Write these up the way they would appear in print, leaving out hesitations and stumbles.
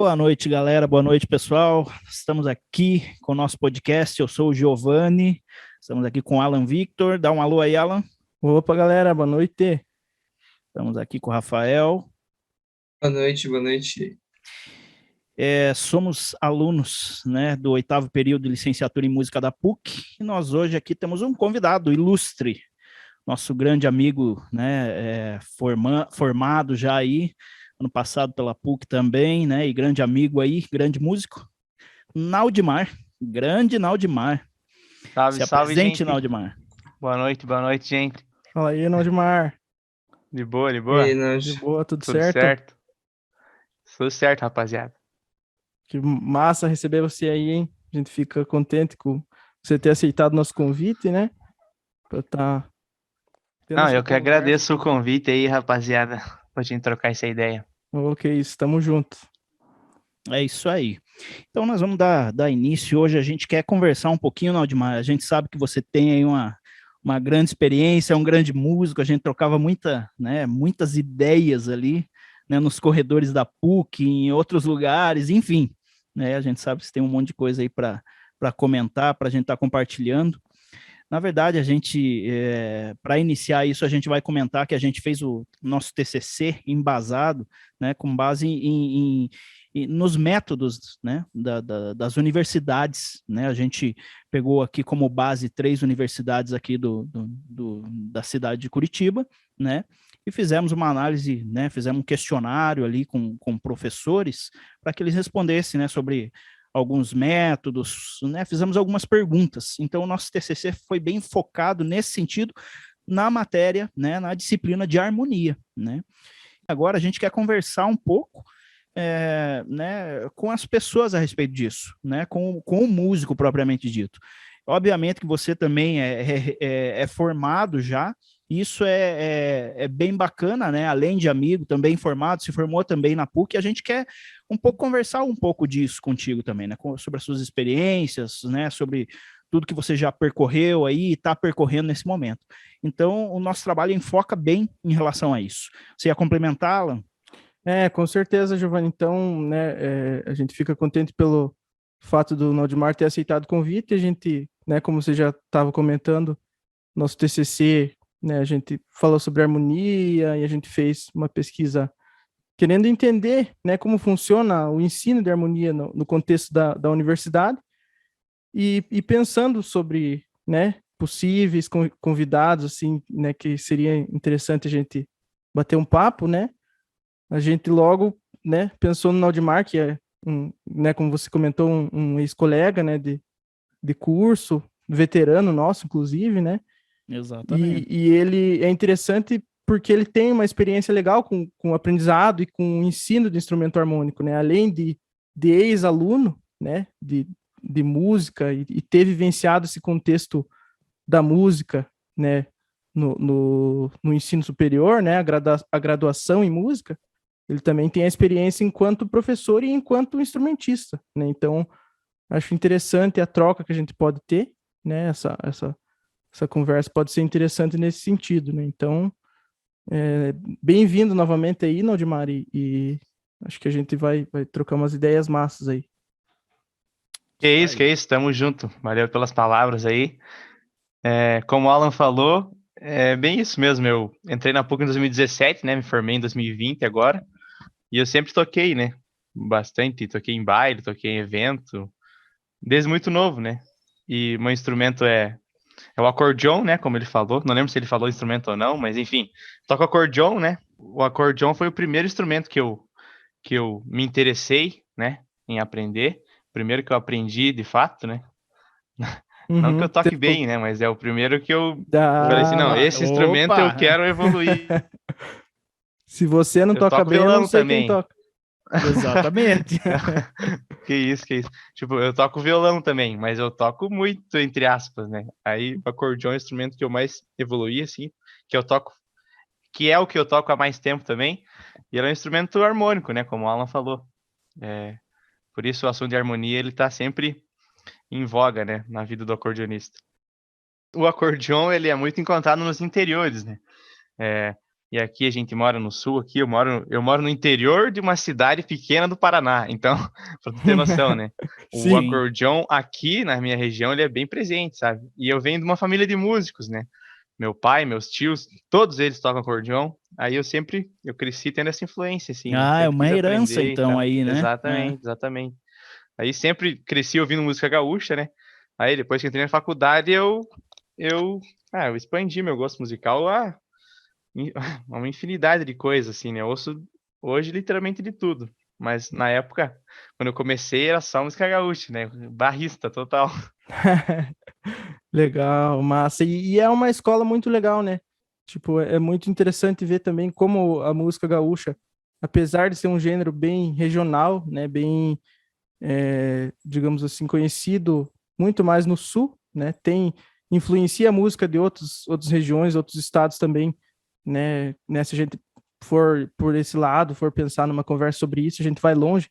Boa noite, galera. Boa noite, pessoal. Estamos aqui com o nosso podcast. Eu sou o Giovanni. Estamos aqui com o Alan Victor. Dá um alô aí, Alan. Opa, galera, boa noite. Estamos aqui com o Rafael. Boa noite, boa noite. Somos alunos, né, do 8º período de licenciatura em música da PUC. E nós hoje aqui temos um convidado ilustre, nosso grande amigo, né, formado já aí, ano passado pela PUC também, né, e grande amigo aí, grande músico, Naldimar, grande Naldimar. Salve, Se salve, apresente, gente. Naldimar. Boa noite, gente. Fala aí, Naldimar. De boa, de E boa? aí, De Naldi? boa, tudo Tudo certo? certo? Tudo certo, rapaziada. Que massa receber você aí, hein? A gente fica contente com você ter aceitado nosso convite, né? Pra tá tendo Não, essa eu que conversa. agradeço o convite aí, rapaziada, pra gente trocar essa ideia. Ok, isso, tamo junto. É isso aí. Então nós vamos dar início hoje. A gente quer conversar um pouquinho, Naldimar. A gente sabe que você tem aí uma grande experiência, é um grande músico. A gente trocava muitas ideias ali, né, nos corredores da PUC, em outros lugares, enfim. Né, a gente sabe que você tem um monte de coisa aí para comentar, para a gente estar compartilhando. Na verdade, para iniciar isso, a gente vai comentar que a gente fez o nosso TCC embasado, né, com base nos métodos, né, das universidades, né. A gente pegou aqui como base 3 universidades aqui da cidade de Curitiba, né, e fizemos uma análise, né, fizemos um questionário ali com professores para que eles respondessem, né, sobre alguns métodos, né, fizemos algumas perguntas. Então, o nosso TCC foi bem focado nesse sentido, na matéria, né, na disciplina de harmonia, né. Agora, a gente quer conversar um pouco, né, com as pessoas a respeito disso, né, com o músico propriamente dito. Obviamente que você também é formado já, isso é bem bacana, né? Além de amigo, também formado, se formou também na PUC, a gente quer um pouco conversar um pouco disso contigo também, né? Sobre as suas experiências, né? Sobre tudo que você já percorreu aí e está percorrendo nesse momento. Então, o nosso trabalho enfoca bem em relação a isso. Você ia complementá-la? Com certeza, Giovanni. Então, né, a gente fica contente pelo fato do Naldimar ter aceitado o convite. A gente, né, como você já estava comentando, nosso TCC, né, a gente falou sobre harmonia e a gente fez uma pesquisa querendo entender, né, como funciona o ensino de harmonia no contexto da universidade e pensando sobre, né, possíveis convidados, assim, né, que seria interessante a gente bater um papo, né. A gente logo, né, pensou no Naldimar, que é né, como você comentou, um ex-colega, né, de curso, veterano nosso, inclusive, né. Exatamente. E ele é interessante porque ele tem uma experiência legal com aprendizado e com o ensino de instrumento harmônico, né? Além de ex-aluno, né? De música e ter vivenciado esse contexto da música, né? No ensino superior, né? A graduação em música, ele também tem a experiência enquanto professor e enquanto instrumentista, né? Então, acho interessante a troca que a gente pode ter, né? Essa conversa pode ser interessante nesse sentido, né? Então, bem-vindo novamente aí, Naldimar, e acho que a gente vai trocar umas ideias massas aí. Que isso, tamo junto. Valeu pelas palavras aí. Como o Alan falou, é bem isso mesmo. Eu entrei na PUC em 2017, né? Me formei em 2020 agora. E eu sempre toquei, né? Bastante. Toquei em baile, toquei em evento, desde muito novo, né? E meu instrumento é o acordeon, né? Como ele falou. Não lembro se ele falou instrumento ou não, mas enfim. Toco acordeon, né? O acordeon foi o primeiro instrumento que eu me interessei, né? Em aprender. Primeiro que eu aprendi, de fato, né? Não que eu toque bem, né? Mas é o primeiro que eu falei assim, não, esse instrumento eu Opa! quero evoluir. Se você não Eu toca toco bem, eu não violão sei quem também. toca. Exatamente. Que isso. Tipo, eu toco violão também, mas eu toco muito, entre aspas, né? Aí o acordeon é o instrumento que eu mais evoluí, assim, que eu toco, que é o que eu toco há mais tempo também, e ele é um instrumento harmônico, né? Como o Alan falou. Por isso o assunto de harmonia, ele tá sempre em voga, né? Na vida do acordeonista. O acordeon, ele é muito encontrado nos interiores, né? E aqui a gente mora no sul, aqui eu moro no interior de uma cidade pequena do Paraná. Então, para tu ter noção, né? O Sim. acordeon aqui na minha região, ele é bem presente, sabe? E eu venho de uma família de músicos, né? Meu pai, meus tios, todos eles tocam acordeon. Aí eu cresci tendo essa influência, assim, né? Ah, é Sempre uma quis herança aprender e então tal. aí, né? É. Exatamente, exatamente. Aí sempre cresci ouvindo música gaúcha, né? Aí depois que entrei na faculdade, eu, eu expandi meu gosto musical a uma infinidade de coisas, assim, né? Eu ouço hoje literalmente de tudo. Mas na época, quando eu comecei, era só música gaúcha, né? Barrista total. Legal, massa. E é uma escola muito legal, né? Tipo, é muito interessante ver também como a música gaúcha, apesar de ser um gênero bem regional, né? Bem, digamos assim, conhecido muito mais no sul, né? Influencia a música de outras regiões, outros estados também, né? Se a gente for por esse lado, for pensar numa conversa sobre isso, a gente vai longe,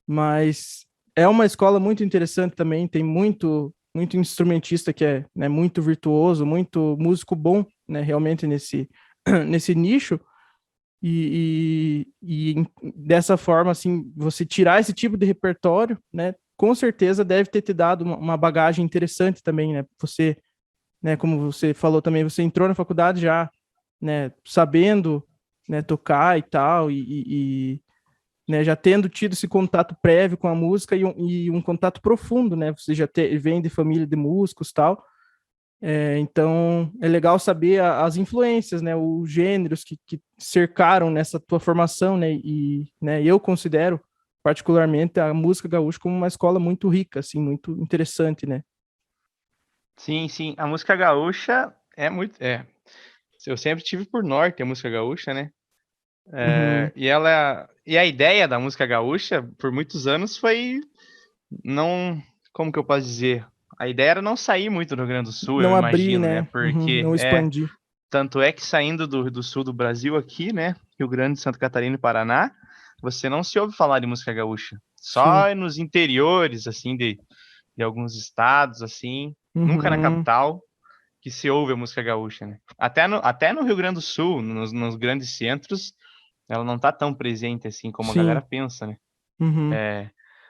mas é uma escola muito interessante também, tem muito instrumentista que é, né, muito virtuoso, muito músico bom, né, realmente nesse nicho, e dessa forma, assim, você tirar esse tipo de repertório, né, com certeza deve ter te dado uma bagagem interessante também, né, você, né, como você falou também, você entrou na faculdade já, né, sabendo, né, tocar e tal, né, já tendo tido esse contato prévio com a música e um contato profundo, né? Você vem de família de músicos e tal. Então, é legal saber as influências, né? Os gêneros que cercaram nessa tua formação, né? Né, eu considero, particularmente, a música gaúcha como uma escola muito rica, assim, muito interessante, né? Sim, sim. A música gaúcha é muito. Eu sempre tive por norte a música gaúcha, né? Uhum. E a ideia da música gaúcha, por muitos anos, foi não. Como que eu posso dizer? A ideia era não sair muito do Rio Grande do Sul, eu Não abrir, imagino, né? né? Uhum. Não expandir. Tanto é que saindo do sul do Brasil aqui, né? Rio Grande, Santa Catarina e Paraná, você não se ouve falar de música gaúcha. Sim. Só nos interiores, assim, de alguns estados, assim. Nunca na Uhum. capital que se ouve a música gaúcha, né? Até no Rio Grande do Sul, nos grandes centros, ela não tá tão presente assim como a galera Sim. pensa, né? Uhum.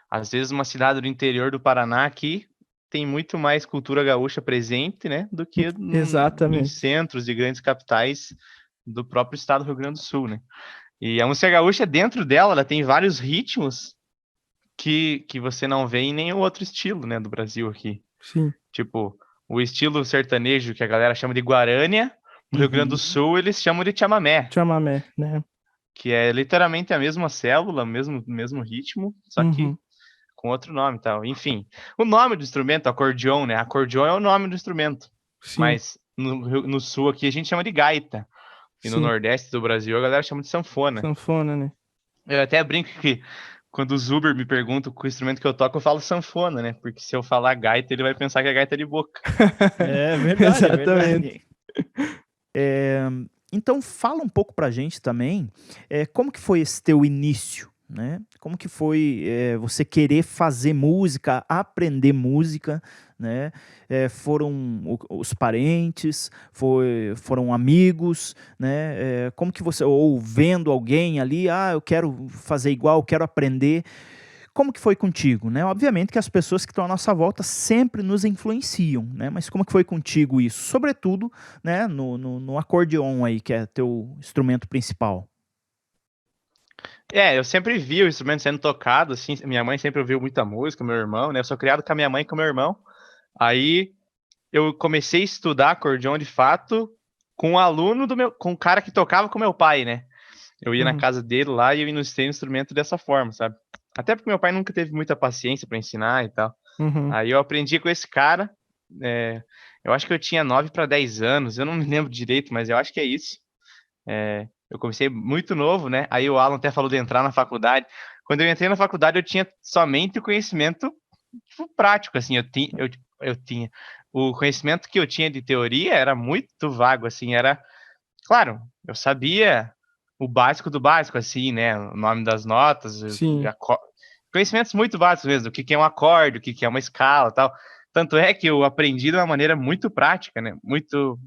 Às vezes uma cidade do interior do Paraná aqui tem muito mais cultura gaúcha presente, né, do que em Exatamente. centros de grandes capitais do próprio estado do Rio Grande do Sul, né? E a música gaúcha, dentro dela, ela tem vários ritmos que você não vê em nenhum outro estilo, né, do Brasil aqui. Sim. Tipo, o estilo sertanejo que a galera chama de guarânia, no Rio Grande do Uhum. Sul eles chamam de chamamé, Chamamé, né? que é literalmente a mesma célula, mesmo ritmo, só que Uhum. com outro nome e tal. Enfim, o nome do instrumento, acordeon, né? Acordeon é o nome do instrumento, Sim, mas no sul aqui a gente chama de gaita, e no sim. nordeste do Brasil a galera chama de sanfona. Sanfona, né? Eu até brinco que quando os Uber me perguntam qual instrumento que eu toco, eu falo sanfona, né? Porque se eu falar gaita, ele vai pensar que é gaita de boca. É verdade, é Exatamente. verdade. Então fala um pouco pra gente também, como que foi esse teu início, né? Como que foi você querer fazer música, aprender música, né? Foram os parentes, foram amigos, né? Como que você, ou vendo alguém ali, eu quero fazer igual, eu quero aprender. Como que foi contigo, né? Obviamente que as pessoas que estão à nossa volta sempre nos influenciam, né? Mas como que foi contigo isso? Sobretudo, né, no acordeon aí, que é teu instrumento principal. Eu sempre vi o instrumento sendo tocado, assim, minha mãe sempre ouviu muita música, meu irmão, né? Eu sou criado com a minha mãe e com o meu irmão. Aí eu comecei a estudar acordeon de fato com um aluno com um cara que tocava com meu pai, né? Eu ia na Uhum, casa dele lá e eu iniciei o instrumento dessa forma, sabe? Até porque meu pai nunca teve muita paciência para ensinar e tal. uhum. Aí eu aprendi com esse cara. é, eu acho que eu tinha 9 para 10 anos, eu não me lembro direito, mas eu acho que é isso. Eu comecei muito novo, né? Aí o Alan até falou de entrar na faculdade. Quando eu entrei na faculdade, eu tinha somente o conhecimento tipo, prático, assim. Eu tinha. O conhecimento que eu tinha de teoria era muito vago, assim. Era, claro, eu sabia o básico do básico, assim, né? O nome das notas, Sim, conhecimentos muito básicos mesmo, o que que é um acorde, o que que é uma escala, tal. Tanto é que eu aprendi de uma maneira muito prática, né? Muito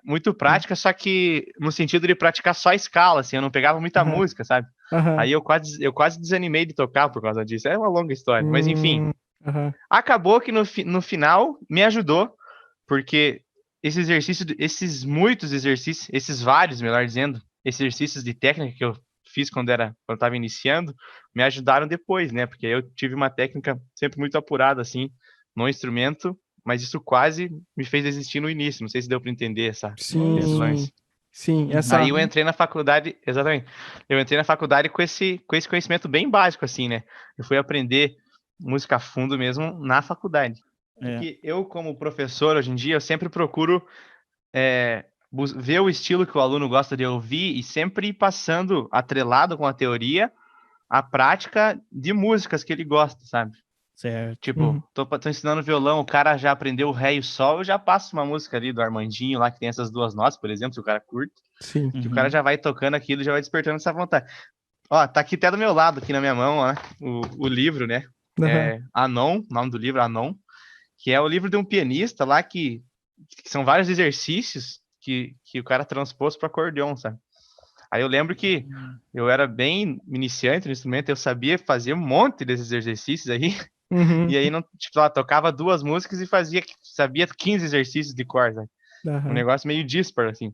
muito prática, só que no sentido de praticar só a escala, assim, eu não pegava muita música, sabe? Aí eu quase desanimei de tocar por causa disso. É uma longa história, mas enfim. Acabou que no final me ajudou, porque esses muitos exercícios, esses vários, melhor dizendo, exercícios de técnica que eu fiz quando eu estava iniciando, me ajudaram depois, né? Porque eu tive uma técnica sempre muito apurada, assim, no instrumento, mas isso quase me fez desistir no início. Não sei se deu para entender esse lance. Sim, Aí eu entrei na faculdade, exatamente. Eu entrei na faculdade com esse conhecimento bem básico, assim, né? Eu fui aprender música a fundo mesmo na faculdade. Porque eu, como professor, hoje em dia, eu sempre procuro ver o estilo que o aluno gosta de ouvir e sempre ir passando, atrelado com a teoria, a prática de músicas que ele gosta, sabe? Certo. Tipo, tô ensinando violão, o cara já aprendeu o ré e o sol, eu já passo uma música ali do Armandinho lá, que tem essas duas notas, por exemplo, se o cara curte. Sim. Que o cara já vai tocando aquilo, já vai despertando essa vontade. Ó, tá aqui até do meu lado, aqui na minha mão, ó, o livro, né? Anon, o nome do livro, Anon, que é o livro de um pianista lá que são vários exercícios que o cara transpôs para acordeon, sabe? Aí eu lembro que eu era bem iniciante no instrumento, eu sabia fazer um monte desses exercícios aí, e aí não, tipo, lá, tocava 2 músicas e sabia 15 exercícios de cor, sabe? Um negócio meio dispar, assim.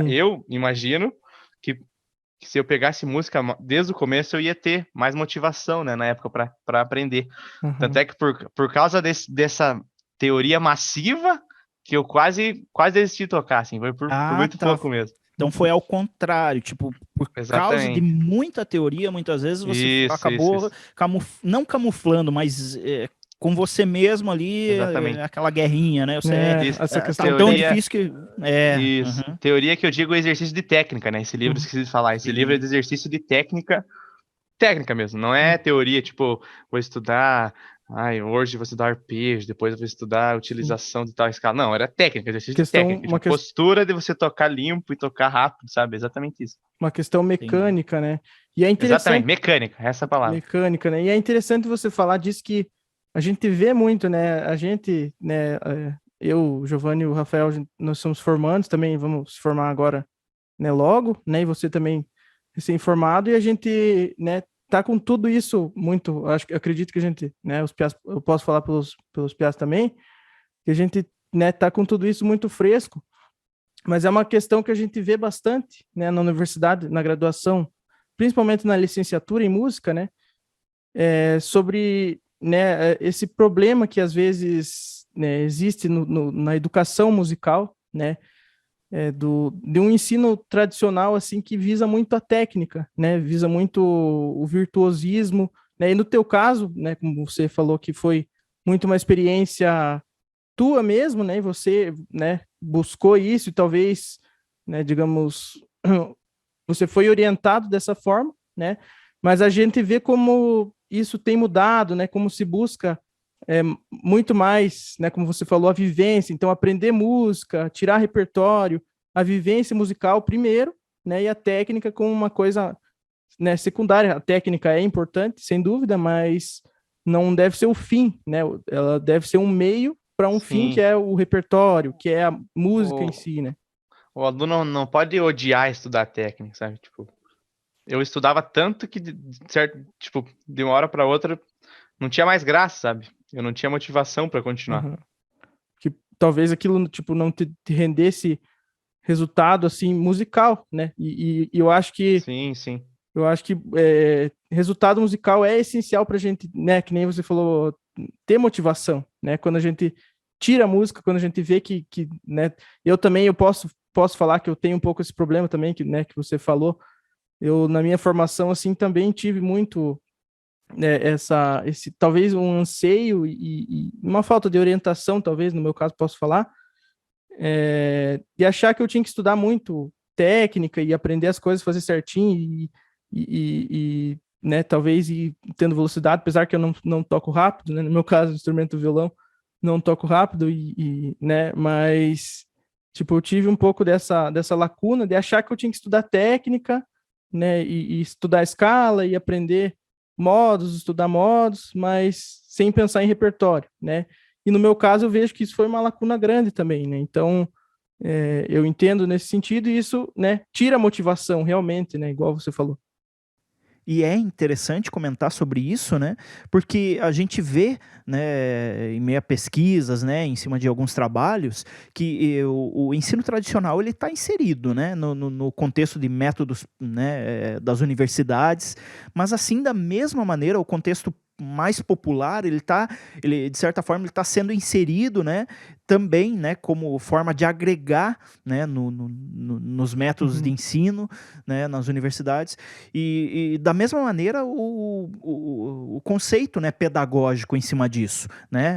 Eu imagino que se eu pegasse música desde o começo, eu ia ter mais motivação, né, na época para aprender. Tanto é que por causa dessa teoria massiva, que eu quase desisti de tocar, assim, foi por muito pouco mesmo. Então foi ao contrário, tipo, por causa de muita teoria, muitas vezes você acabou não camuflando, mas com você mesmo ali, aquela guerrinha, né? Essa questão é tão difícil que... Teoria que eu digo exercício de técnica, né? Esse livro, esqueci de falar, esse livro é de exercício de técnica mesmo, não é teoria, tipo, vou estudar... hoje vou estudar arpejo, depois eu vou estudar a utilização de tal escala. Não, era técnica, exercício de técnica. Tipo, postura de você tocar limpo e tocar rápido, sabe? Exatamente isso. Uma questão mecânica, né? E é interessante... Exatamente, mecânica, essa é a palavra. Mecânica, né? E é interessante você falar disso que a gente vê muito, né? A gente, né? Eu, o Giovanni e o Rafael, nós somos formandos também, vamos se formar agora, né? Logo, né? E você também recém-formado, e a gente, né? Tá com tudo isso muito, acredito que a gente, né, os piás, eu posso falar pelos piás também, que a gente, né, tá com tudo isso muito fresco, mas é uma questão que a gente vê bastante, né, na universidade, na graduação, principalmente na licenciatura em música, né, sobre, né, esse problema que às vezes, né, existe na educação musical, né, de um ensino tradicional assim que visa muito a técnica, né? Visa muito o virtuosismo, né? E no teu caso, né? Como você falou que foi muito uma experiência tua mesmo, né? E você, né? Buscou isso e talvez, né? Digamos, você foi orientado dessa forma, né? Mas a gente vê como isso tem mudado, né? Como se busca muito mais, né, como você falou, a vivência, então aprender música, tirar repertório, a vivência musical primeiro, né, e a técnica como uma coisa, né, secundária. A técnica é importante, sem dúvida, mas não deve ser o fim, né, ela deve ser um meio para um fim que é o repertório, que é a música em si, né. O aluno não pode odiar estudar técnica, sabe, tipo, eu estudava tanto que, certo, tipo, de uma hora para outra, não tinha mais graça, sabe? Eu não tinha motivação para continuar. Que talvez aquilo, tipo, não te rendesse resultado, assim, musical, né? E eu acho que... Sim. Eu acho que resultado musical é essencial pra gente, né? Que nem você falou, ter motivação, né? Quando a gente tira a música, quando a gente vê que né? Eu posso falar que eu tenho um pouco esse problema também, né? Que você falou. Eu, na minha formação, assim, também tive muito... esse talvez um anseio e uma falta de orientação, talvez, no meu caso, posso falar, de achar que eu tinha que estudar muito técnica e aprender as coisas, fazer certinho e né, talvez ir tendo velocidade, apesar que eu não toco rápido, né, no meu caso, o instrumento do violão, não toco rápido, né, mas, tipo, eu tive um pouco dessa lacuna de achar que eu tinha que estudar técnica, né, e estudar escala e aprender modos, estudar modos, mas sem pensar em repertório, né? E no meu caso eu vejo que isso foi uma lacuna grande também, né? Então, Eu entendo nesse sentido e isso, né, tira a motivação realmente, né, igual você falou. E é interessante comentar sobre isso, né? Porque a gente vê, né, em meio a pesquisas, né, em cima de alguns trabalhos, que o ensino tradicional ele está inserido, né, no contexto de métodos, né, das universidades, mas assim da mesma maneira o contexto mais popular ele de certa forma ele está sendo inserido, né, também, né, como forma de agregar, né, nos métodos de ensino, né, nas universidades. E da mesma maneira o conceito, né, pedagógico em cima disso, né,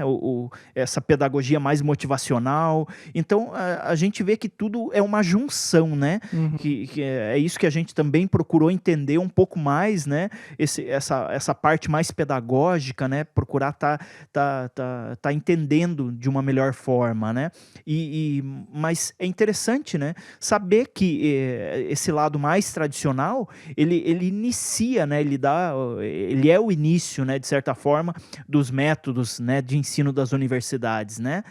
essa pedagogia mais motivacional. Então a gente vê que tudo é uma junção, né, que é isso que a gente também procurou entender um pouco mais, né, essa parte mais pedagógica, né, procurar tá entendendo de uma melhor forma, né, mas é interessante, né, saber que esse lado mais tradicional ele inicia, né, ele é o início, né, de certa forma, dos métodos, né, de ensino das universidades, né,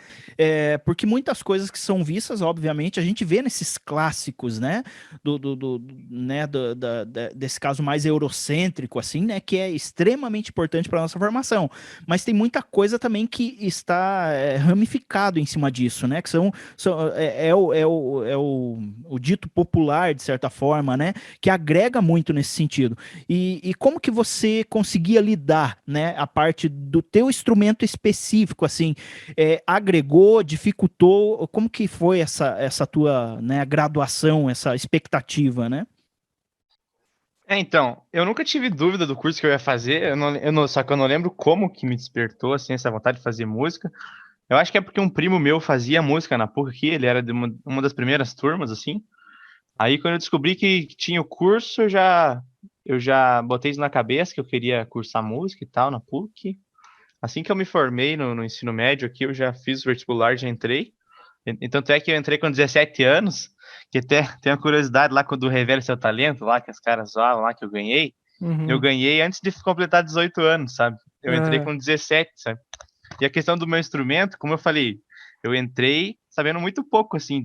porque muitas coisas que são vistas, obviamente, a gente vê nesses clássicos, né, né, desse caso mais eurocêntrico, assim, né, que é extremamente importante para a nossa formação, mas tem muita coisa também que está ramificado em cima disso, né, que o dito popular, de certa forma, né, que agrega muito nesse sentido. E como que você conseguia lidar, né, a parte do teu instrumento específico, assim, agregou, dificultou, como que foi essa tua, né, graduação, essa expectativa, né? Então, eu nunca tive dúvida do curso que eu ia fazer, só que eu não lembro como que me despertou, assim, essa vontade de fazer música. Eu acho que é porque um primo meu fazia música na PUC aqui, ele era de uma das primeiras turmas, assim. Aí, quando eu descobri que tinha o curso, eu já botei isso na cabeça, que eu queria cursar música e tal, na PUC. Assim que eu me formei no ensino médio aqui, eu já fiz o vestibular, já entrei. E tanto é que eu entrei com 17 anos, que até tem uma curiosidade lá, quando revela seu talento, lá, que as caras zoavam lá, que eu ganhei. Eu ganhei antes de completar 18 anos, sabe? Eu entrei com 17, sabe? E a questão do meu instrumento, como eu falei, eu entrei sabendo muito pouco, assim,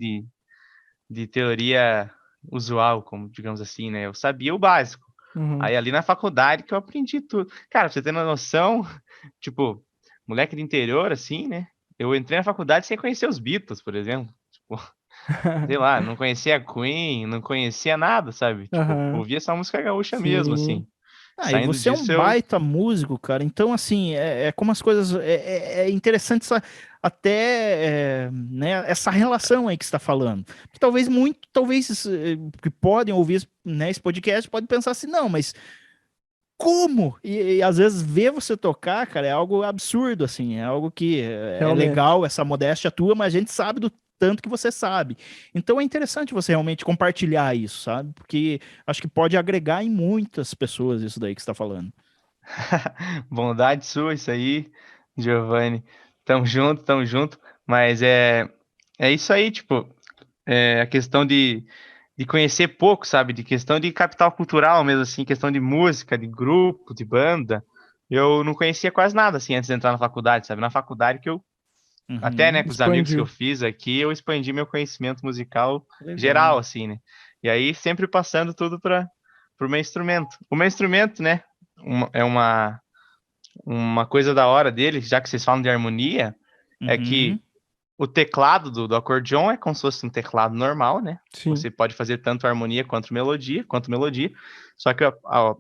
de teoria usual, como digamos assim, né? Eu sabia o básico. Aí ali na faculdade que eu aprendi tudo. Cara, pra você ter uma noção, tipo, moleque do interior, assim, né? Eu entrei na faculdade sem conhecer os Beatles, por exemplo. Tipo, sei lá, não conhecia Queen, não conhecia nada, sabe? Tipo, Aham, ouvia essa música gaúcha mesmo, sim. assim. E Saindo você é um disso, eu. baita músico, cara. Então, assim, é como as coisas. É interessante né, essa relação aí que você está falando. Que talvez que podem ouvir, né, esse podcast, podem pensar assim, não, mas como? E às vezes ver você tocar, cara, é algo absurdo, assim, é algo que é Realmente. legal, essa modéstia tua, mas a gente sabe do tanto que você sabe. Então é interessante você realmente compartilhar isso, sabe? Porque acho que pode agregar em muitas pessoas isso daí que você está falando. Bondade sua, isso aí, Giovanni. Tamo junto, tamo junto. Mas é isso aí, tipo, a questão de conhecer pouco, sabe? De questão de capital cultural mesmo, assim, questão de música, de grupo, de banda. Eu não conhecia quase nada, assim, antes de entrar na faculdade, sabe? Na faculdade que eu, até, né, Uhum, com os amigos que eu Expandiu. fiz aqui, eu expandi meu conhecimento musical geral, legal. assim, né? E aí sempre passando tudo para pro meu instrumento. O meu instrumento, né, é uma coisa da hora dele, já que vocês falam de harmonia, é Uhum, que o teclado do acordeon é como se fosse um teclado normal, né? Sim. Você pode fazer tanto harmonia quanto melodia. Só que a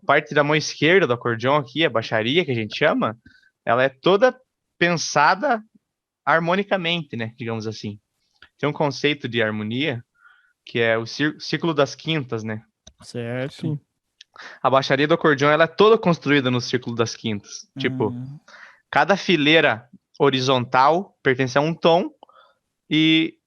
parte da mão esquerda do acordeon aqui, a baixaria que a gente chama, ela é toda pensada harmonicamente, né? Digamos assim. Tem um conceito de harmonia que é o círculo das quintas, né? certo. Sim. A baixaria do acordeon ela é toda construída no círculo das quintas. Tipo, Hum, cada fileira horizontal pertence a um tom e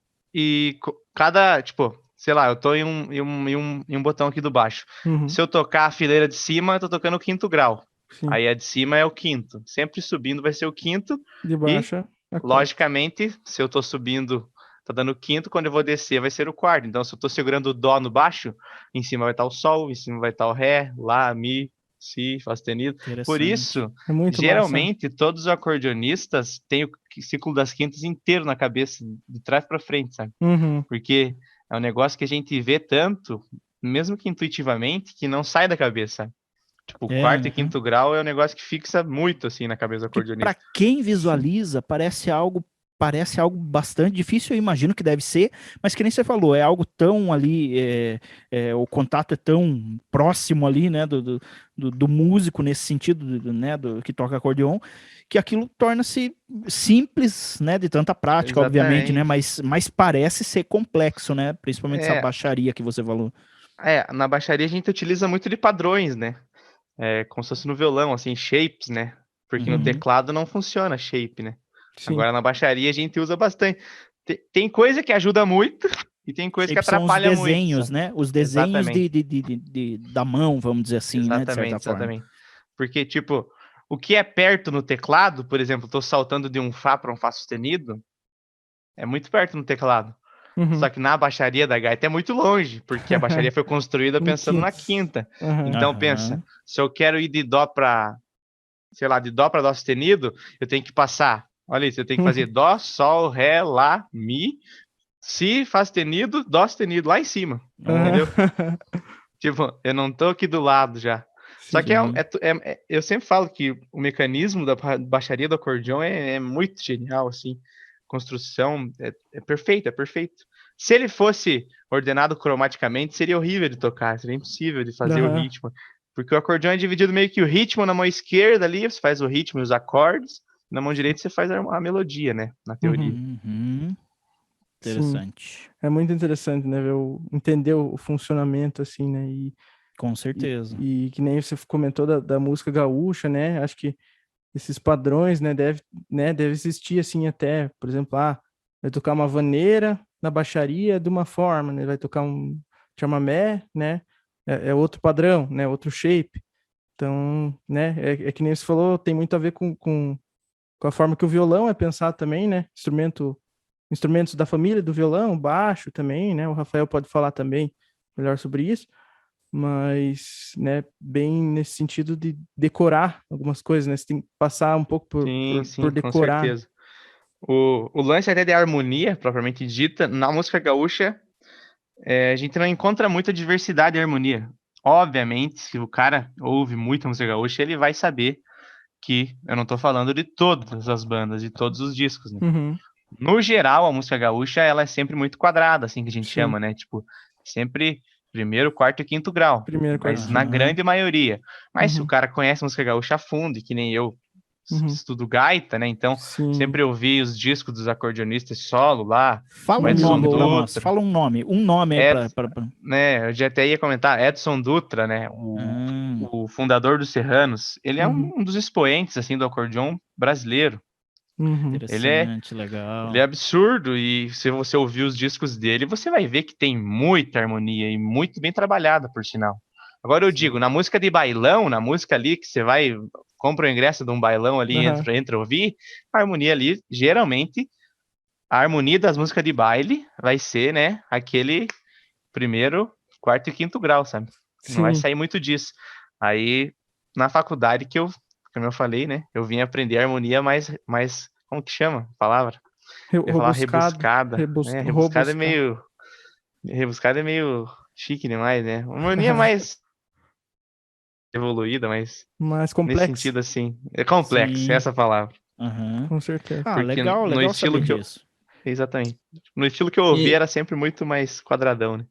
cada, tipo, sei lá, eu tô em um botão aqui do baixo. Uhum. Se eu tocar a fileira de cima, eu tô tocando o quinto grau. Sim. Aí a de cima é o quinto. Sempre subindo vai ser o quinto. De E, baixa a quarta. logicamente, se eu tô subindo, tá dando o quinto, quando eu vou descer vai ser o quarto. Então, se eu tô segurando o dó no baixo, em cima vai estar o sol, em cima vai estar o ré, lá, mi, Si, Fá sustenido. Por Interessante. isso, É muito massa. geralmente, todos os acordeonistas têm o ciclo das quintas inteiro na cabeça, de trás para frente, sabe? Uhum. Porque é um negócio que a gente vê tanto, mesmo que intuitivamente, que não sai da cabeça. Tipo, o É, quarto e uhum. quinto grau é um negócio que fixa muito, assim, na cabeça do Que acordeonista. para quem visualiza, parece algo bastante difícil, eu imagino que deve ser, mas que nem você falou, é algo tão ali, o contato é tão próximo ali, né, do músico nesse sentido, né, do que toca acordeon, que aquilo torna-se simples, né, de tanta prática, obviamente, né, Exatamente. mas parece ser complexo, né, principalmente essa É, baixaria que você falou. na baixaria a gente utiliza muito de padrões, né? Como se fosse no violão, assim, shapes, né? Porque no Uhum. teclado não funciona shape, né? Sim. Agora na baixaria a gente usa bastante. Tem coisa que ajuda muito e tem coisa que Sempre são os atrapalha muito, desenhos, sabe? né, os desenhos Exatamente, da mão, vamos dizer assim, né, de certa exatamente, forma. exatamente. Porque, tipo, o que é perto no teclado, por exemplo, tô saltando de um Fá para um Fá sustenido, é muito perto no teclado. Uhum. Só que na baixaria da gaita é muito longe, porque a baixaria foi construída Em pensando na quintas. quinta. Aham. Então pensa, se eu quero ir de dó para, sei lá, de dó para dó sustenido, eu tenho que passar. Olha isso, eu tenho que fazer dó, sol, ré, lá, mi, si, fá sustenido, dó sustenido lá em cima. Entendeu? Aham. Tipo, eu não tô aqui do lado já. Só que Sim. eu sempre falo que o mecanismo da baixaria do acordeão é muito genial, assim. Construção é perfeito, é perfeito. Se ele fosse ordenado cromaticamente, seria horrível de tocar, seria impossível de fazer o Aham. ritmo. Porque o acordeão é dividido meio que o ritmo na mão esquerda ali, você faz o ritmo e os acordes, na mão direita você faz a melodia, né? Na teoria. Uhum. Sim. Interessante. É muito interessante, né, entender o funcionamento, assim, né, Com certeza. e que nem você comentou da música gaúcha, né, acho que esses padrões, deve existir, assim, até, por exemplo, vai tocar uma vaneira na baixaria de uma forma, né, vai tocar um chamamé, né, é outro padrão, né, outro shape. Então, né, é que nem você falou, tem muito a ver com a forma que o violão é pensado também, né, instrumentos da família do violão, baixo também, né, o Rafael pode falar também melhor sobre isso, mas, né, bem nesse sentido de decorar algumas coisas, né, você tem que passar um pouco Sim, por sim, com decorar. certeza. O lance até de harmonia, propriamente dita, na música gaúcha, a gente não encontra muita diversidade e harmonia. Obviamente, se o cara ouve muito música gaúcha, ele vai saber que eu não tô falando de todas as bandas, de todos os discos, né? Uhum, No geral, a música gaúcha, ela é sempre muito quadrada, assim que a gente sim, chama, né? Tipo, sempre primeiro, quarto e quinto grau, primeiro, quarto, mas na quinto. Aham. grande maioria. Mas se o Uhum, cara conhece música gaúcha a fundo, e que nem eu uhum, estudo gaita, né? Então, sim, sempre ouvi os discos dos acordeonistas solo lá, Fala o um família Edson nome para Lobo. nós. Dutra, Fala um nome aí Ed, para. né? Eu já até ia comentar, Edson Dutra, né? O fundador dos Serranos, ele é Uhum, um dos expoentes, assim, do acordeon brasileiro. uhum, Ele é, Interessante, ele é legal. absurdo e se você ouvir os discos dele, você vai ver que tem muita harmonia e muito bem trabalhada, por sinal. Agora eu digo, Sim. na música de bailão, na música ali que você vai, compra o ingresso de um bailão ali, aham, entra ouvir, a harmonia ali, geralmente, a harmonia das músicas de baile vai ser, né, aquele primeiro, quarto e quinto grau, sabe? Não vai sim, sair muito disso. Aí, na faculdade como eu falei, né, eu vim aprender harmonia mais, como que chama a palavra? Eu ia falar robuscado, rebuscada, né? robuscado, Rebuscada é meio chique demais, né? Uma harmonia mais evoluída, mas mais nesse complexo, sentido assim, é complexo, Sim. essa é a palavra. Aham. com certeza. Ah, Porque legal, no legal estilo saber que eu, disso. exatamente. No estilo que eu ouvi E, era sempre muito mais quadradão, né?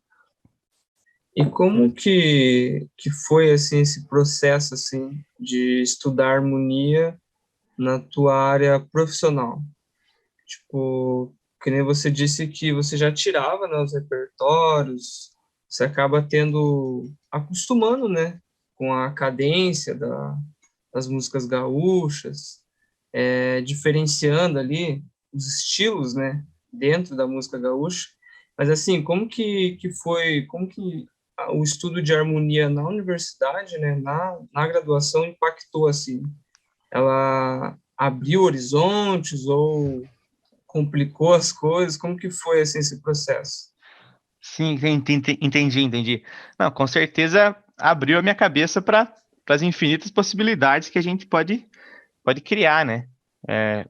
e como que foi assim esse processo assim de estudar harmonia na tua área profissional? Tipo, que nem você disse que você já tirava, né, os repertórios, você acaba acostumando, né, com a cadência das músicas gaúchas, diferenciando ali os estilos, né, dentro da música gaúcha. Mas assim, como que o estudo de harmonia na universidade, né, na graduação impactou assim? Ela abriu horizontes ou complicou as coisas? Como que foi assim esse processo? Sim, entendi. Não, com certeza abriu a minha cabeça para as infinitas possibilidades que a gente pode criar, né?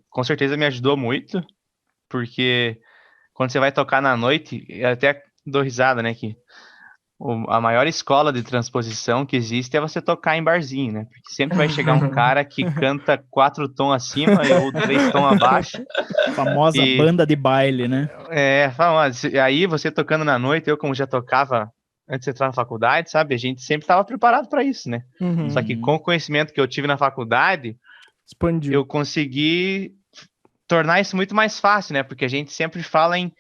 Com certeza me ajudou muito, porque quando você vai tocar na noite, eu até dou risada, né? Que a maior escola de transposição que existe é você tocar em barzinho, né? Porque sempre vai chegar um cara que canta 4 tons acima ou 3 tons abaixo. Famosa banda de baile, né? Aí você tocando na noite, eu como já tocava antes de entrar na faculdade, sabe? A gente sempre estava preparado para isso, né? Uhum. Só que com o conhecimento que eu tive na faculdade, Expandiu. eu consegui tornar isso muito mais fácil, né? Porque a gente sempre fala em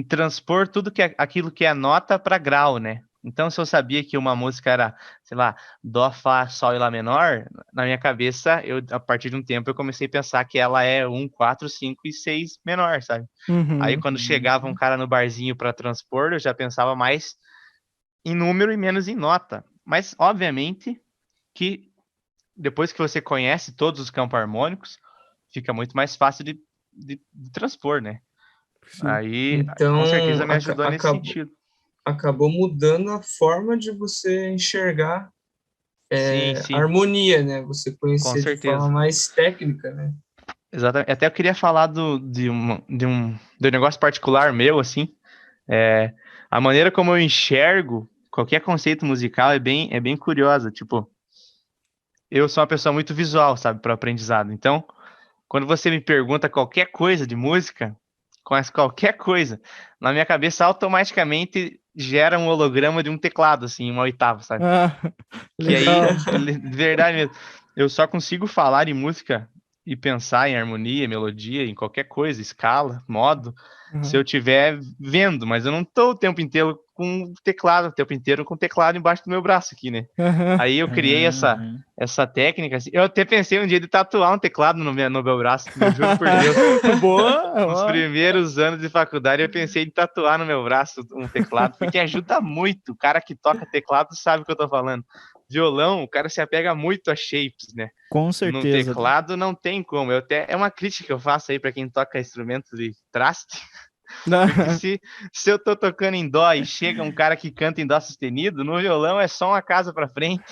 transpor tudo aquilo que é nota para grau, né? Então, se eu sabia que uma música era, sei lá, Dó, Fá, Sol e Lá menor, na minha cabeça, a partir de um tempo, eu comecei a pensar que ela é 1, 4, 5 e 6 menor, sabe? Uhum. Aí, quando chegava um cara no barzinho para transpor, eu já pensava mais em número e menos em nota. Mas, obviamente, que depois que você conhece todos os campos harmônicos, fica muito mais fácil de transpor, né? Sim. Aí, Então, com certeza me ajudou nesse sentido. Acabou mudando a forma de você enxergar Sim. a harmonia, né? Você Com conhecer de certeza. forma mais técnica, né? Exatamente. Até eu queria falar de um negócio particular meu, assim. A maneira como eu enxergo qualquer conceito musical é bem curiosa. Tipo, eu sou uma pessoa muito visual, sabe, para o aprendizado. Então, quando você me pergunta qualquer coisa de música, conhece qualquer coisa, na minha cabeça automaticamente gera um holograma de um teclado, assim, uma oitava, sabe? Que aí, Legal. de verdade mesmo, eu só consigo falar em música e pensar em harmonia, melodia, em qualquer coisa, escala, modo, se eu estiver vendo, mas eu não tô o tempo inteiro com o teclado, o tempo inteiro com o teclado embaixo do meu braço aqui, né? Aí eu criei essa técnica, assim. Eu até pensei um dia de tatuar um teclado no meu braço, eu juro por Deus. Boa! Nos primeiros anos de faculdade eu pensei em tatuar no meu braço um teclado, porque ajuda muito. O cara que toca teclado sabe o que eu tô falando. Violão, o cara se apega muito a shapes, né? Com No certeza. teclado não tem como. É uma crítica que eu faço aí para quem toca instrumentos de traste. Porque se eu tô tocando em dó e chega um cara que canta em dó sustenido, no violão é só uma casa para frente.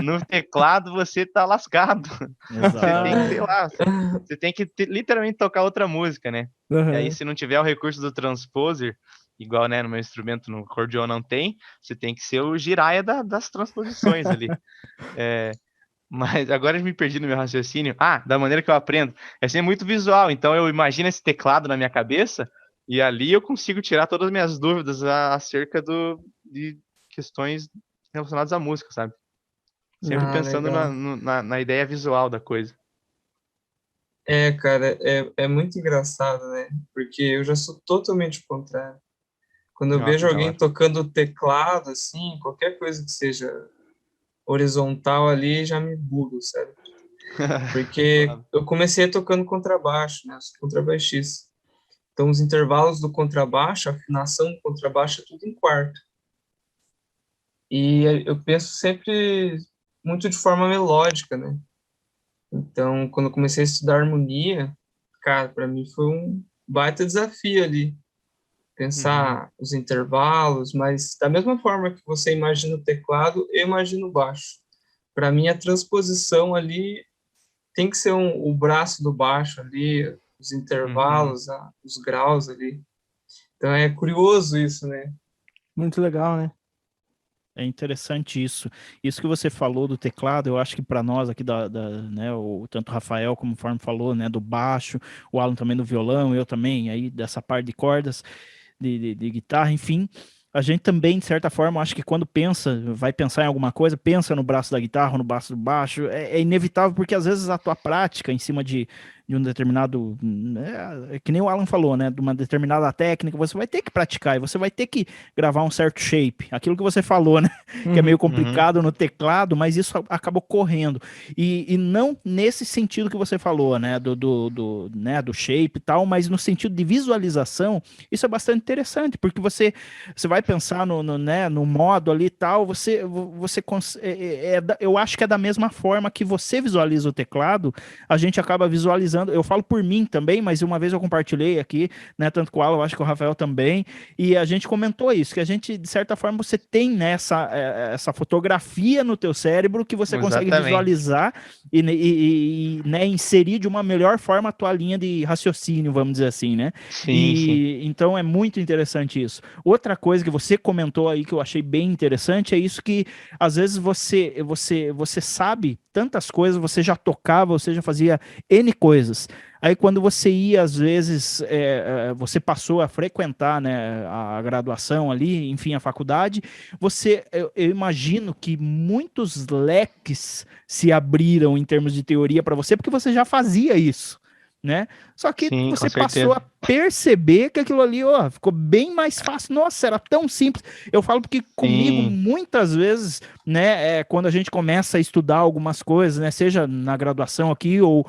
No teclado você tá lascado. Você tem que, sei lá, você tem que literalmente tocar outra música, né? E aí, se não tiver o recurso do transposer, igual, né, no meu instrumento, no acordeon não tem, você tem que ser o giraia das transposições ali. Mas agora eu me perdi no meu raciocínio. Da maneira que eu aprendo. É sempre muito visual, então eu imagino esse teclado na minha cabeça e ali eu consigo tirar todas as minhas dúvidas acerca de questões relacionadas à música, sabe? Sempre pensando legal. na ideia visual da coisa. Cara, é muito engraçado, né? Porque eu já sou totalmente o contrário. Quando eu vejo Que da alguém hora. tocando teclado, assim, qualquer coisa que seja horizontal ali, já me bugo, sabe? Porque eu comecei tocando contrabaixo, né? Eu sou contrabaixista. Então, os intervalos do contrabaixo, a afinação do contrabaixo é tudo em quarto. E eu penso sempre muito de forma melódica, né? Então, quando eu comecei a estudar harmonia, cara, para mim foi um baita desafio ali. Pensar os intervalos, mas da mesma forma que você imagina o teclado, eu imagino o baixo. Para mim, a transposição ali tem que ser o braço do baixo ali, os intervalos, os graus ali. Então é curioso isso, né? Muito legal, né? É interessante isso. Isso que você falou do teclado, eu acho que para nós aqui né, tanto o Rafael como o Form falou, né, do baixo, o Alan também do violão, eu também, aí dessa parte de cordas, de guitarra, enfim, a gente também, de certa forma, acho que quando vai pensar em alguma coisa, pensa no braço da guitarra, no braço do baixo, é inevitável, porque às vezes a tua prática em cima de um determinado, que nem o Alan falou, né, de uma determinada técnica, você vai ter que praticar, e você vai ter que gravar um certo shape, aquilo que você falou, né, que é meio complicado no teclado, mas isso acaba ocorrendo, e não nesse sentido que você falou, né, né, do shape e tal, mas no sentido de visualização, isso é bastante interessante, porque você vai pensar né, no modo ali e tal, eu acho que é da mesma forma que você visualiza o teclado, a gente acaba visualizando falando, eu falo por mim também, mas uma vez eu compartilhei aqui, né, tanto com o Alan, eu acho que o Rafael também, e a gente comentou isso, que a gente, de certa forma, você tem, né, essa fotografia no teu cérebro que você consegue Exatamente. visualizar né, inserir de uma melhor forma a tua linha de raciocínio, vamos dizer assim, né? Sim, sim. Então é muito interessante isso. Outra coisa que você comentou aí que eu achei bem interessante é isso que às vezes você sabe tantas coisas, você já tocava, você já fazia N coisas. Aí quando você ia, às vezes, você passou a frequentar, né, a graduação ali, enfim, a faculdade, eu imagino que muitos leques se abriram em termos de teoria para você, porque você já fazia isso, né? Só que Sim, com você passou certeza. a perceber que aquilo ali, ó, ficou bem mais fácil. Nossa, era tão simples. Eu falo porque comigo, Sim, muitas vezes, né, quando a gente começa a estudar algumas coisas, né, seja na graduação aqui ou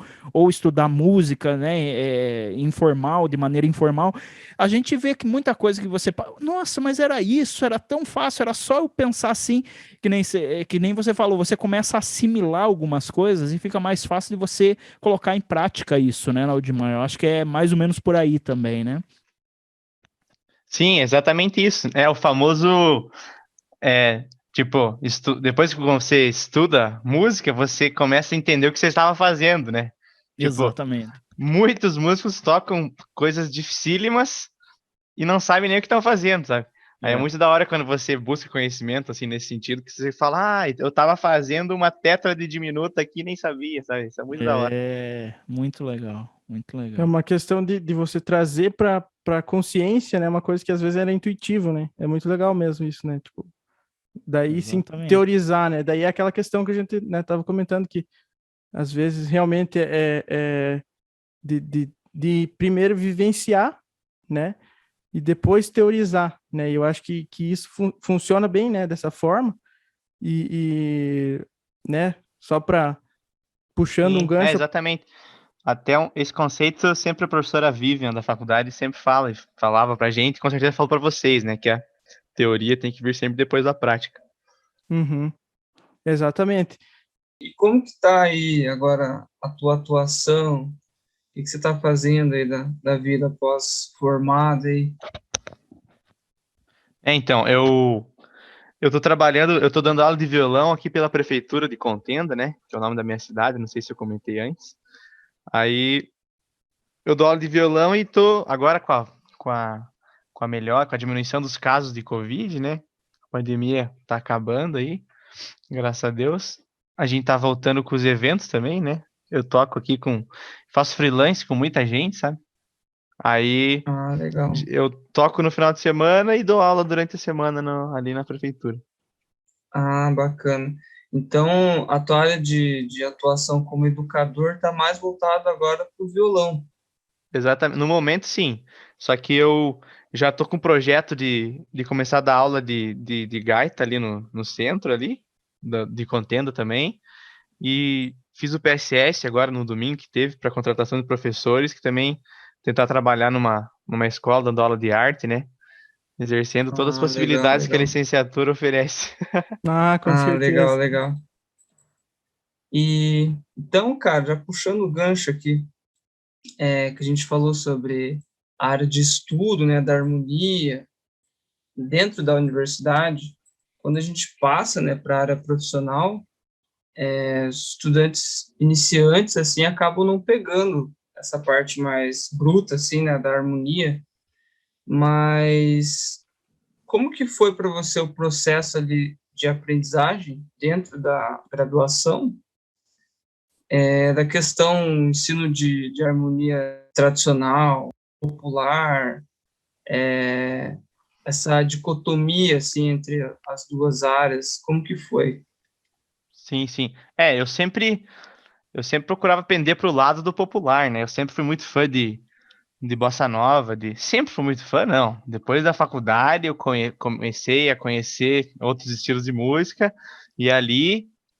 estudar música, né, informal, de maneira informal, a gente vê que muita coisa que você, nossa, mas era isso, era tão fácil, era só eu pensar assim, que nem você falou, você começa a assimilar algumas coisas e fica mais fácil de você colocar em prática isso, né, Laudimar? Eu acho que é mais ou menos por aí também, né? sim, exatamente isso. É o famoso, tipo, depois que você estuda música, você começa a entender o que você estava fazendo, né? Tipo, Exatamente. muitos músicos tocam coisas dificílimas e não sabem nem o que estão fazendo, sabe? Aí é É. muito da hora quando você busca conhecimento, assim, nesse sentido, que você fala, eu tava fazendo uma tétrade diminuta aqui e nem sabia, sabe? Isso é muito da hora. É, muito legal, muito É legal. uma questão de você trazer para consciência, né? Uma coisa que às vezes era intuitivo, né? É muito legal mesmo isso, né? Tipo, daí sim Exatamente. teorizar, né? Daí é aquela questão que a gente, né, tava comentando que às vezes realmente é de primeiro vivenciar, né? E depois teorizar, né? E eu acho que isso funciona bem, né? Dessa forma né? Só para puxando um Sim, gancho. exatamente. Até esse conceito sempre a professora Vivian da faculdade sempre falava pra gente, com certeza falou pra vocês, né, que a teoria tem que vir sempre depois da prática. Uhum, exatamente. E como que tá aí agora a tua atuação? O que que você está fazendo aí da vida pós-formada aí? Então, eu tô trabalhando, eu tô dando aula de violão aqui pela prefeitura de Contenda, né, que é o nome da minha cidade, não sei se eu comentei antes. Aí eu dou aula de violão e tô agora com a diminuição dos casos de Covid, né? A pandemia tá acabando aí, graças a Deus. A gente tá voltando com os eventos também, né? Eu toco aqui faço freelance com muita gente, sabe? Aí Ah, legal. eu toco no final de semana e dou aula durante a semana ali na prefeitura. Ah, bacana. Então, a tua área de atuação como educador está mais voltada agora para o violão. Exatamente. No momento, sim. Só que eu já tô com um projeto de começar a dar aula de gaita ali no centro ali, de Contenda também. E fiz o PSS agora no domingo que teve para contratação de professores, que também tentar trabalhar numa escola dando aula de arte, né? Exercendo todas as Ah, legal, possibilidades que a legal. licenciatura oferece. Ah, com Ah, legal, certeza. legal. E então, cara, já puxando o gancho aqui, que a gente falou sobre a área de estudo, né, da harmonia dentro da universidade, quando a gente passa, né, para a área profissional, estudantes iniciantes assim acabam não pegando essa parte mais bruta assim, né, da harmonia, mas como que foi para você o processo ali de aprendizagem dentro da graduação, da questão ensino de harmonia tradicional, popular, essa dicotomia assim entre as duas áreas, como que foi? Sim, sim. Eu sempre procurava pender pro lado do popular, né? Eu sempre fui muito fã de bossa nova, sempre fui muito fã, não. Depois da faculdade eu comecei a conhecer outros estilos de música e a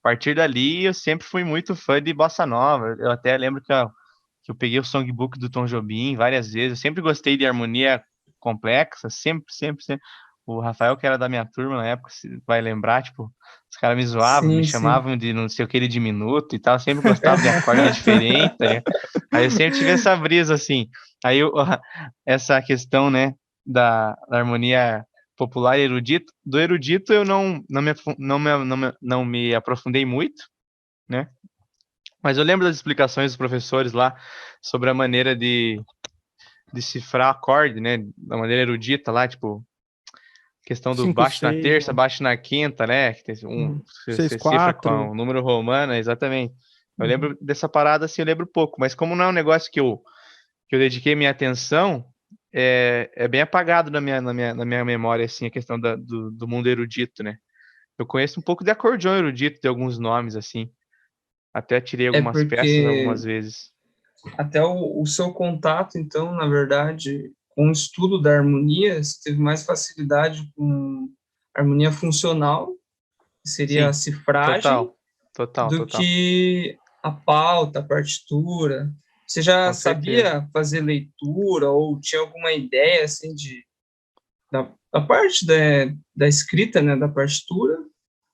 partir dali, eu sempre fui muito fã de bossa nova. Eu até lembro que eu peguei o songbook do Tom Jobim várias vezes. Eu sempre gostei de harmonia complexa, sempre, sempre, sempre. O Rafael, que era da minha turma na época, vai lembrar, tipo, os caras me zoavam, me Sim, sim. chamavam de não sei o que de diminuto e tal, eu sempre gostava de acorde diferente, tá ligado? Aí eu sempre tive essa brisa, assim. Aí essa questão, né, da harmonia popular e erudito, do erudito eu não me aprofundei muito, né? Mas eu lembro das explicações dos professores lá sobre a maneira de decifrar acorde, né, da maneira erudita lá, tipo, questão do 5, baixo na 6, terça, baixo na quinta, né? Que tem seis, você cifra com 4. o número romano, exatamente. Eu lembro dessa parada, assim, eu lembro pouco, mas como não é um negócio que eu dediquei minha atenção, é bem apagado na minha memória, assim, a questão do mundo erudito, né? Eu conheço um pouco de acordeão erudito, de alguns nomes, assim. Até tirei É algumas peças porque algumas vezes. até o seu contato, então, na verdade, com o estudo da harmonia, você teve mais facilidade com harmonia funcional, que seria a Sim, cifragem, total, total, do total. que a pauta, a partitura. Você já Com certeza. sabia fazer leitura ou tinha alguma ideia assim da parte da escrita, né, da partitura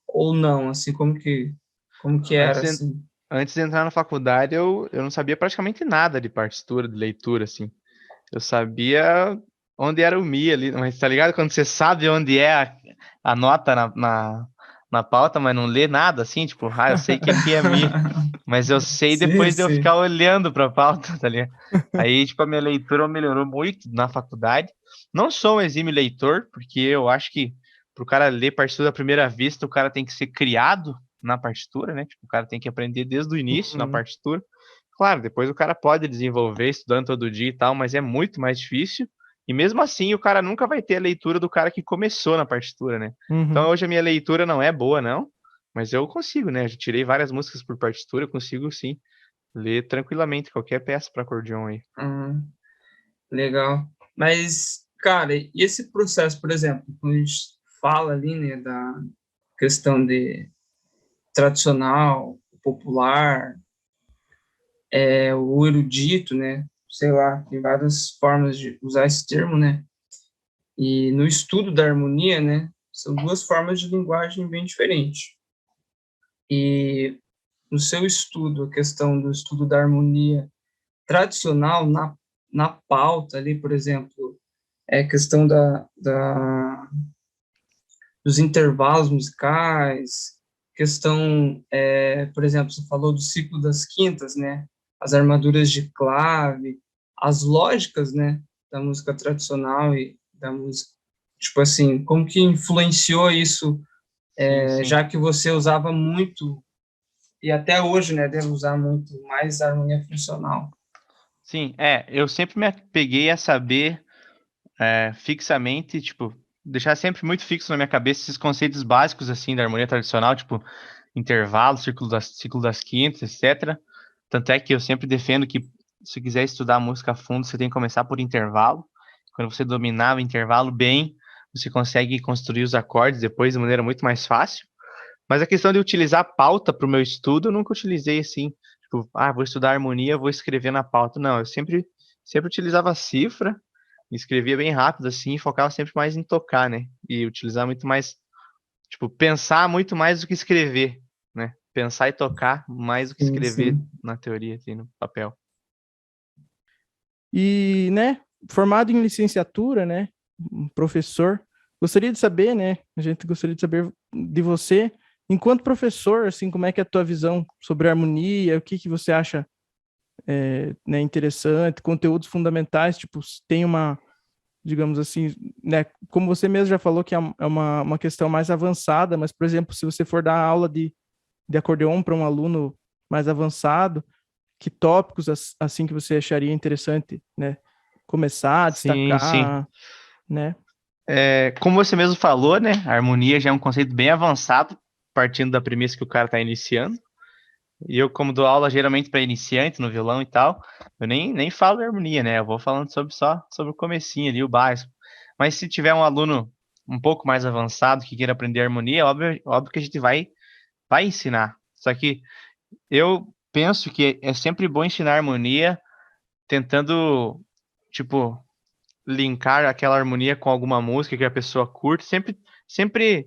ou não, assim como que Antes era de, assim? antes de entrar na faculdade, eu não sabia praticamente nada de partitura, de leitura, assim. Eu sabia onde era o Mi ali, mas tá ligado? Quando você sabe onde é a nota na pauta, mas não lê nada, assim, tipo, eu sei que aqui é Mi, mas eu sei Sim, depois de eu sim. ficar olhando pra pauta, tá ligado? Aí, tipo, a minha leitura melhorou muito na faculdade. Não sou um exímio leitor, porque eu acho que pro cara ler partitura à primeira vista, o cara tem que ser criado na partitura, né? Tipo, o cara tem que aprender desde o início na Uhum. partitura. Claro, depois o cara pode desenvolver estudando todo dia e tal, mas é muito mais difícil. E mesmo assim, o cara nunca vai ter a leitura do cara que começou na partitura, né? Então Uhum. hoje a minha leitura não é boa, não, mas eu consigo, né? Eu já tirei várias músicas por partitura, eu consigo sim ler tranquilamente qualquer peça para acordeon aí. Ah, legal. Mas, cara, e esse processo, por exemplo, quando a gente fala ali, né, da questão de tradicional, popular, o erudito, né? Sei lá, tem várias formas de usar esse termo, né? E no estudo da harmonia, né? São duas formas de linguagem bem diferentes. E no seu estudo, a questão do estudo da harmonia tradicional, na pauta ali, por exemplo, é a questão dos intervalos musicais, questão, por exemplo, você falou do ciclo das quintas, né? As armaduras de clave, as lógicas, né? Da música tradicional e da música, tipo assim, como que influenciou isso, Sim, sim. já que você usava muito e até hoje, né? Deve usar muito mais a harmonia funcional. Sim, eu sempre me apeguei a saber fixamente, tipo, deixar sempre muito fixo na minha cabeça esses conceitos básicos, assim, da harmonia tradicional, tipo, intervalo, ciclo das quintas, etc. Tanto é que eu sempre defendo que, se quiser estudar música a fundo, você tem que começar por intervalo. Quando você dominar o intervalo bem, você consegue construir os acordes depois de maneira muito mais fácil. Mas a questão de utilizar a pauta para o meu estudo, eu nunca utilizei assim, tipo, vou estudar harmonia, vou escrever na pauta. Não, eu sempre utilizava a cifra, escrevia bem rápido assim, e focava sempre mais em tocar, né? E utilizar muito mais, tipo, pensar muito mais do que escrever, né? Pensar e tocar mais do que Sim, escrever sim. na teoria, assim, no papel. E, né, formado em licenciatura, né, um professor, gostaria de saber, né, a gente gostaria de saber de você, enquanto professor, assim, como é que é a tua visão sobre harmonia, o que que você acha, né, interessante, conteúdos fundamentais, tipo, tem uma, digamos assim, né, como você mesmo já falou que é uma questão mais avançada, mas, por exemplo, se você for dar aula de acordeon para um aluno mais avançado, que tópicos assim que você acharia interessante, né? Começar, Sim, sim. destacar, né? Como você mesmo falou, né? A harmonia já é um conceito bem avançado, partindo da premissa que o cara está iniciando. E eu, como dou aula geralmente para iniciante no violão e tal, eu nem falo de harmonia, né? Eu vou falando só sobre o comecinho ali, o básico. Mas se tiver um aluno um pouco mais avançado que queira aprender harmonia, óbvio que a gente vai ensinar. Só que eu penso que é sempre bom ensinar harmonia tentando, tipo, linkar aquela harmonia com alguma música que a pessoa curte, sempre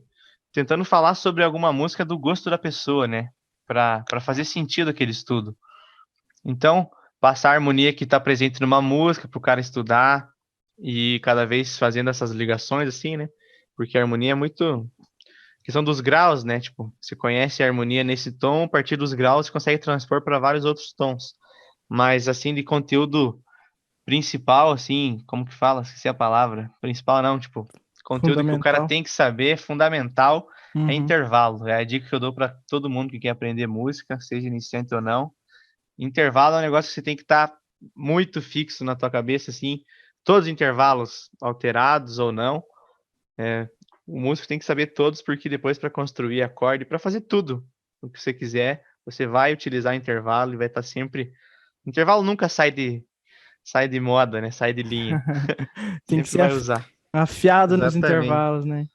tentando falar sobre alguma música do gosto da pessoa, né? Para fazer sentido aquele estudo. Então, passar a harmonia que está presente numa música para o cara estudar e cada vez fazendo essas ligações assim, né? Porque a harmonia é muito questão dos graus, né? Tipo, você conhece a harmonia nesse tom, a partir dos graus você consegue transpor para vários outros tons. Mas assim, de conteúdo principal, assim, como que fala? Esqueci a palavra. Principal não, tipo, conteúdo que o cara Fundamental. tem que saber, fundamental, é Uhum. intervalo. É a dica que eu dou para todo mundo que quer aprender música, seja iniciante ou não. Intervalo é um negócio que você tem que estar muito fixo na tua cabeça, assim, todos os intervalos alterados ou não. O músico tem que saber todos, porque depois para construir acorde, para fazer tudo o que você quiser, você vai utilizar intervalo e vai estar sempre. Intervalo nunca sai de moda, né? Sai de linha. Tem que Sempre ser vai usar. afiado nos Exatamente. intervalos, né?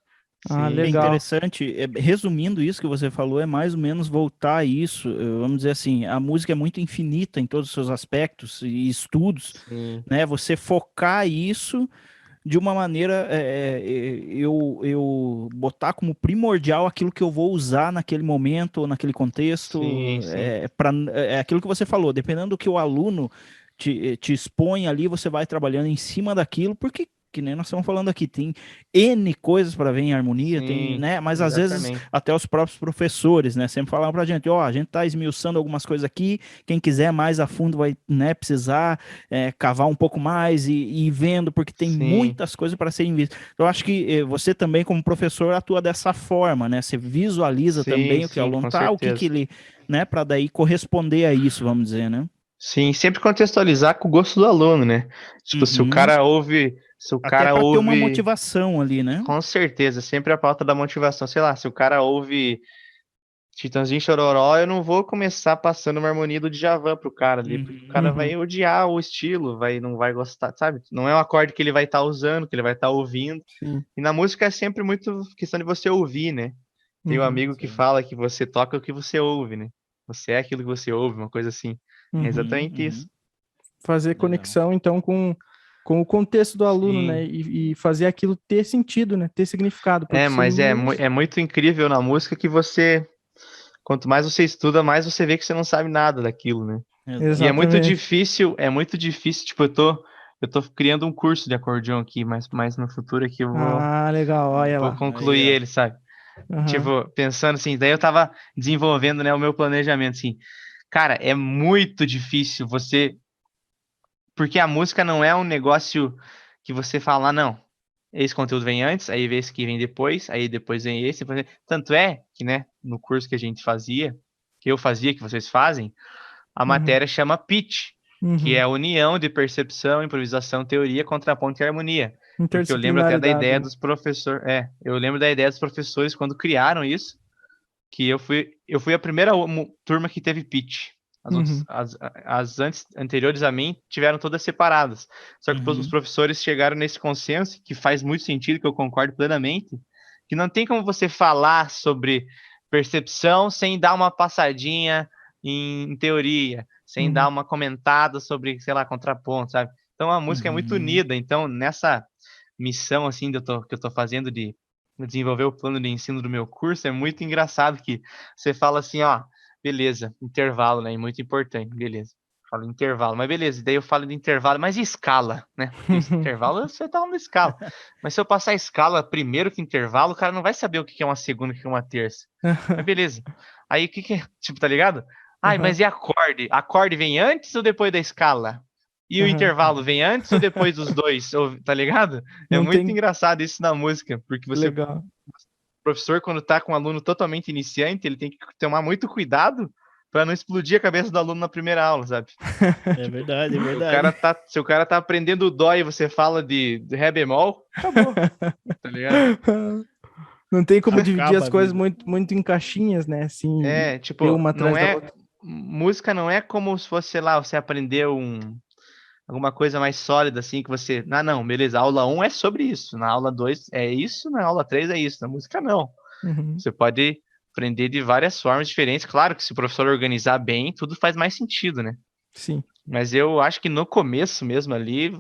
Ah, Sim, É legal. sim. interessante, resumindo isso que você falou, é mais ou menos voltar a isso, vamos dizer assim, a música é muito infinita em todos os seus aspectos e estudos, Sim, né? Você focar isso de uma maneira, eu botar como primordial aquilo que eu vou usar naquele momento ou naquele contexto, sim. é aquilo que você falou, dependendo do que o aluno te expõe ali, você vai trabalhando em cima daquilo, porque que nem nós estamos falando aqui, tem N coisas para ver em harmonia, tem, Sim, né? Mas às vezes exatamente. até os próprios professores, né, sempre falavam pra gente, ó, a gente tá esmiuçando algumas coisas aqui, quem quiser mais a fundo vai, né, precisar cavar um pouco mais e ir vendo, porque tem Sim, muitas coisas para serem vistas. Eu acho que você também, como professor, atua dessa forma, né? Você visualiza sim, também o que o sim, aluno com tá, o que certeza. ele, né, para daí corresponder a isso, vamos dizer, né? Sim, sempre contextualizar com o gosto do aluno, né? Tipo, Uhum. se o Até cara para ter uma ouve, motivação ali, né? com certeza, sempre a pauta da motivação. Sei lá, se o cara ouve Titãzinho Chororó, eu não vou começar passando uma harmonia do Djavan pro cara ali, porque o Uhum. cara Uhum. vai odiar o estilo, não vai gostar, sabe? Não é um acorde que ele vai estar usando, que ele vai estar ouvindo. Sim. E na música é sempre muito questão de você ouvir, né? Tem um Uhum. amigo que Sim. fala que você toca o que você ouve, né? Você é aquilo que você ouve, uma coisa assim. É Uhum. Uhum, exatamente isso. uhum. Fazer Legal. conexão, então, com o contexto do aluno, né? Sim. E fazer aquilo ter sentido, né? Ter significado, É, porque mas senão. é muito incrível na música que você, quanto mais você estuda, mais você vê que você não sabe nada daquilo, né? E Exatamente. é muito difícil, tipo, eu tô criando um curso de acordeão aqui, mas no futuro aqui Ah, legal, olha vou lá. Aí, concluir ó. ele, sabe? Aham. Tipo, pensando assim, daí eu tava desenvolvendo, né, o meu planejamento, assim. Cara, é muito difícil você, porque a música não é um negócio que você fala, "Ah, não, esse conteúdo vem antes, aí vem esse que vem depois, aí depois vem esse. Tanto é que, né, no curso que a gente fazia, que eu fazia, que vocês fazem, a Uhum. matéria chama pitch, que é Uhum. a união de percepção, improvisação, teoria, contraponto e harmonia. Porque eu lembro até da Interdisciplinaridade, ideia né? dos professores, eu lembro da ideia dos professores quando criaram isso, que eu fui a primeira turma que teve pitch. As outras, Uhum. as anteriores a mim tiveram todas separadas. Só que os Uhum, professores chegaram nesse consenso, que faz muito sentido, que eu concordo plenamente, que não tem como você falar sobre percepção sem dar uma passadinha em teoria, sem dar Uhum. uma comentada sobre, sei lá, contraponto, sabe? Então a música é muito uhum. unida. Então, nessa missão assim que eu tô fazendo de desenvolver o plano de ensino do meu curso, é muito engraçado que você fala assim, ó, beleza, intervalo, né? Muito importante, beleza. Falo intervalo, mas beleza, daí eu falo de intervalo, mas e escala, né? Porque intervalo você tá uma escala. Mas se eu passar a escala primeiro que intervalo, o cara não vai saber o que é uma segunda, o que é uma terça. Mas beleza. Aí o que que é? Tipo, tá ligado? Ai, Aham. mas e acorde? Acorde vem antes ou depois da escala? E o Aham. intervalo vem antes ou depois dos dois? Tá ligado? É Não muito tem. engraçado isso na música, porque o Legal. professor, quando tá com um aluno totalmente iniciante, ele tem que tomar muito cuidado para não explodir a cabeça do aluno na primeira aula, sabe? É Tipo, verdade, é verdade. se o cara tá aprendendo dó e você fala de ré bemol, acabou, tá ligado? Não tem como dividir Acaba as a coisas vida. muito em caixinhas, né? Assim, É, ter tipo, uma não atrás da é outra. música não é como se fosse, sei lá, você aprendeu alguma coisa mais sólida assim que você, não, beleza, a aula um é sobre isso, na aula 2 é isso, na aula 3 é isso, na música não. Uhum. Você pode aprender de várias formas diferentes. Claro que se o professor organizar bem, tudo faz mais sentido, né? Sim. Mas eu acho que no começo mesmo ali,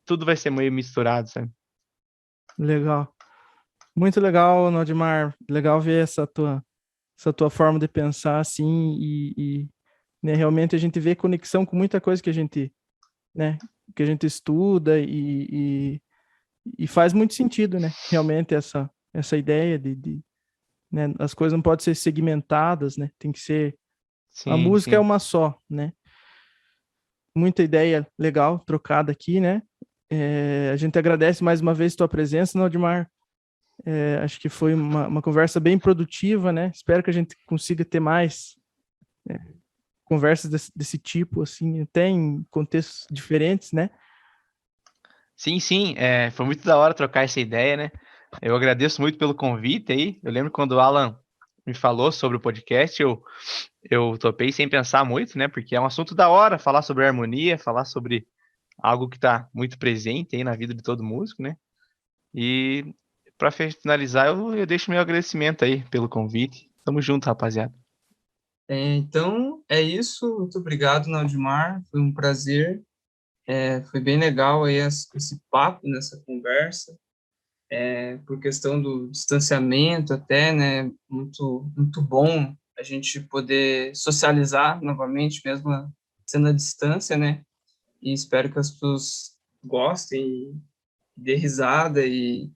tudo vai ser meio misturado, sabe? Legal. Muito legal, Naldimar. Legal ver essa tua forma de pensar assim né, realmente a gente vê conexão com muita coisa que a gente, né, que a gente estuda e faz muito sentido, né? Realmente essa ideia né, as coisas não podem ser segmentadas, né? Tem que ser a Sim, música é sim. uma só, né? Muita ideia legal trocada aqui, né? A gente agradece mais uma vez tua presença, Naldimar. Acho que foi uma conversa bem produtiva, né? Espero que a gente consiga ter mais conversas desse tipo, assim, até em contextos diferentes, né? Sim, sim, foi muito da hora trocar essa ideia, né? Eu agradeço muito pelo convite aí. Eu lembro quando o Alan me falou sobre o podcast, eu topei sem pensar muito, né? Porque é um assunto da hora, falar sobre harmonia, falar sobre algo que está muito presente aí na vida de todo músico, né? E para finalizar, eu deixo meu agradecimento aí pelo convite. Tamo junto, rapaziada. Então, é isso. Muito obrigado, Naldimar. Foi um prazer. Foi bem legal aí esse papo nessa conversa. Por questão do distanciamento até, né? Muito, muito bom a gente poder socializar novamente, mesmo sendo à distância, né? E espero que as pessoas gostem, dê risada e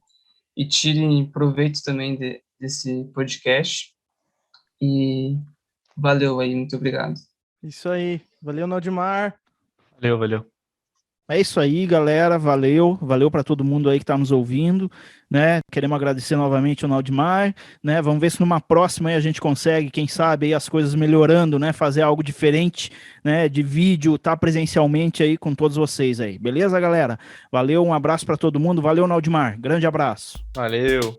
tirem proveito também desse podcast. E valeu aí, muito obrigado. Isso aí. Valeu, Naldimar. Valeu, valeu. É isso aí, galera. Valeu para todo mundo aí que está nos ouvindo, né? Queremos agradecer novamente o Naldimar, né? Vamos ver se numa próxima aí a gente consegue, quem sabe, aí as coisas melhorando, né? Fazer algo diferente, né? De vídeo, tá presencialmente aí com todos vocês aí. Beleza, galera? Valeu, um abraço para todo mundo. Valeu, Naldimar. Grande abraço. Valeu.